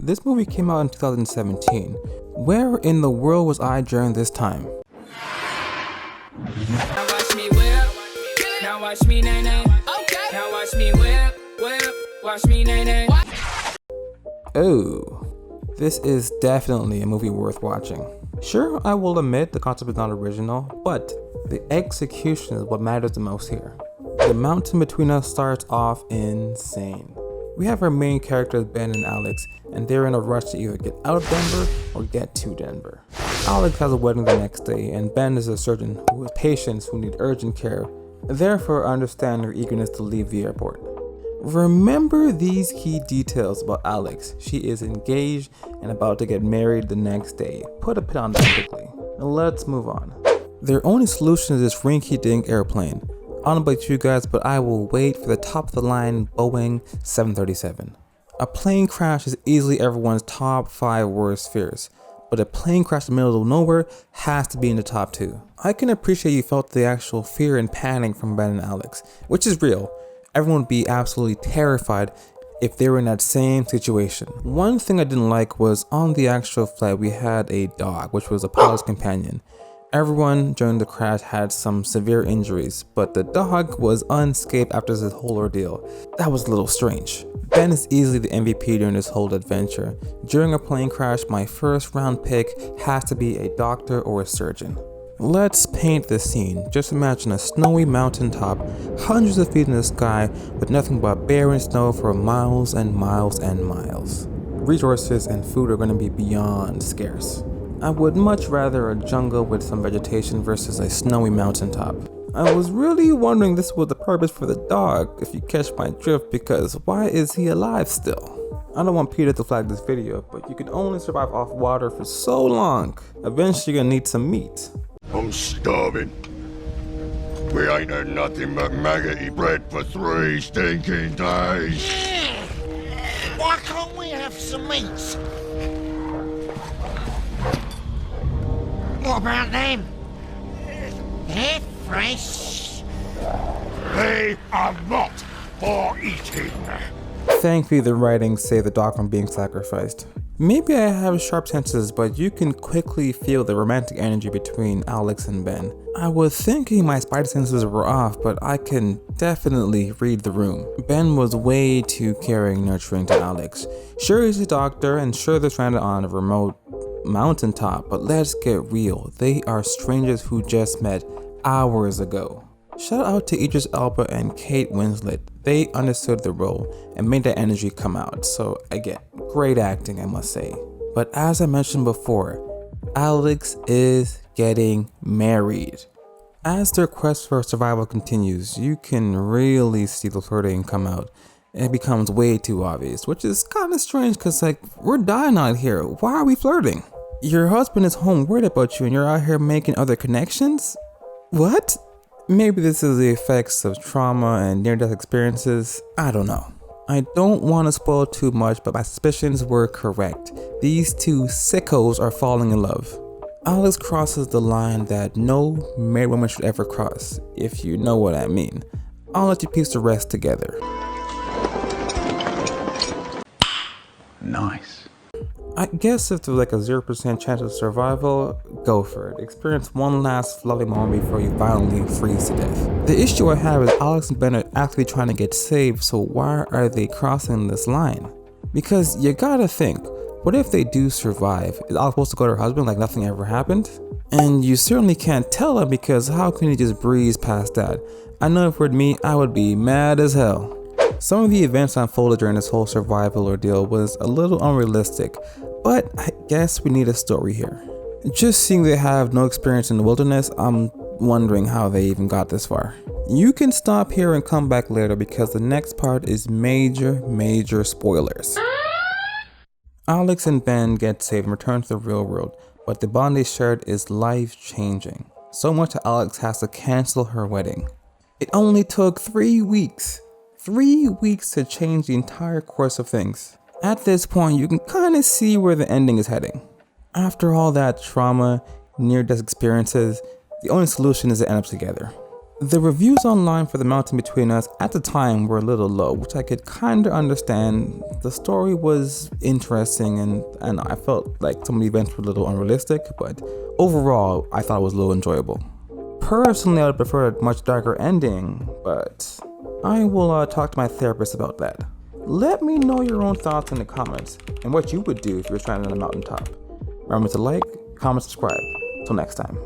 This movie came out in 2017. Where in the world was I during this time? Now watch me whip. Now watch me nay nay. Okay. Now watch me whip, whip. Watch me nay nay. Oh, this is definitely a movie worth watching. Sure, I will admit the concept is not original, but the execution is what matters the most here. The mountain between us starts off insane. We have our main characters Ben and Alex, and they're in a rush to either get out of Denver or get to Denver. Alex has a wedding the next day, and Ben is a surgeon who has patients who need urgent care. Therefore, I understand their eagerness to leave the airport. Remember these key details about Alex. She is engaged and about to get married the next day. Put a pin on that quickly. Now let's move on. Their only solution is this rinky-dink airplane. I don't know about you guys, but I will wait for the top of the line Boeing 737. A plane crash is easily everyone's top 5 worst fears, but a plane crash in the middle of nowhere has to be in the top 2. I can appreciate you felt the actual fear and panic from Ben and Alex, which is real. Everyone would be absolutely terrified if they were in that same situation. One thing I didn't like was on the actual flight we had a dog, which was a pilot's companion. Everyone during the crash had some severe injuries, but the dog was unscathed after this whole ordeal. That was a little strange. Ben is easily the MVP during this whole adventure. During a plane crash, my first round pick has to be a doctor or a surgeon. Let's paint the scene. Just imagine a snowy mountaintop, hundreds of feet in the sky, with nothing but barren snow for miles and miles and miles. Resources and food are going to be beyond scarce. I would much rather a jungle with some vegetation versus a snowy mountaintop. I was really wondering this was the purpose for the dog, if you catch my drift, because why is he alive still? I don't want Peter to flag this video, but you can only survive off water for so long. Eventually you're gonna need some meat. I'm starving. We ain't had nothing but maggoty bread for 3 stinking days. Why can't we have some meat? What about them? They're fresh. They are not for eating. Thankfully the writings save the dog from being sacrificed. Maybe I have sharp senses, but you can quickly feel the romantic energy between Alex and Ben. I was thinking my spidey senses were off, but I can definitely read the room. Ben was way too caring, nurturing to Alex. Sure, he's a doctor, and sure they're stranded on a remote mountaintop, but let's get real. They are strangers who just met hours ago. Shout out to Idris, Elba, and Kate Winslet. They understood the role and made that energy come out. So again, great acting, I must say. But as I mentioned before, Alex is getting married. As their quest for survival continues, you can really see the flirting come out. It becomes way too obvious, which is kind of strange because like, we're dying out here. Why are we flirting? Your husband is home worried about you and you're out here making other connections? What? Maybe this is the effects of trauma and near-death experiences. I don't know. I don't want to spoil too much, but my suspicions were correct. These two sickos are falling in love. Alex crosses the line that no married woman should ever cross, if you know what I mean. I'll let you piece the rest together. Nice. I guess if there's like a 0% chance of survival, go for it. Experience one last lovely moment before you finally freeze to death. The issue I have is Alex and Ben are actually trying to get saved, so why are they crossing this line? Because you gotta think, what if they do survive? Is Alex supposed to go to her husband like nothing ever happened? And you certainly can't tell him because how can he just breeze past that? I know if it were me, I would be mad as hell. Some of the events unfolded during this whole survival ordeal was a little unrealistic, but I guess we need a story here. Just seeing they have no experience in the wilderness, I'm wondering how they even got this far. You can stop here and come back later because the next part is major spoilers. Alex and Ben get saved and return to the real world, but the bond they shared is life-changing. So much that Alex has to cancel her wedding. It only took 3 weeks. 3 weeks to change the entire course of things. At this point, you can kind of see where the ending is heading. After all that trauma, near-death experiences, the only solution is to end up together. The reviews online for The Mountain Between Us at the time were a little low, which I could kinda understand. The story was interesting and I felt like some of the events were a little unrealistic, but overall I thought it was a little enjoyable. Personally, I would prefer a much darker ending, but I will talk to my therapist about that. Let me know your own thoughts in the comments and what you would do if you were stranded on a mountaintop. Remember to like, comment, subscribe. Till next time.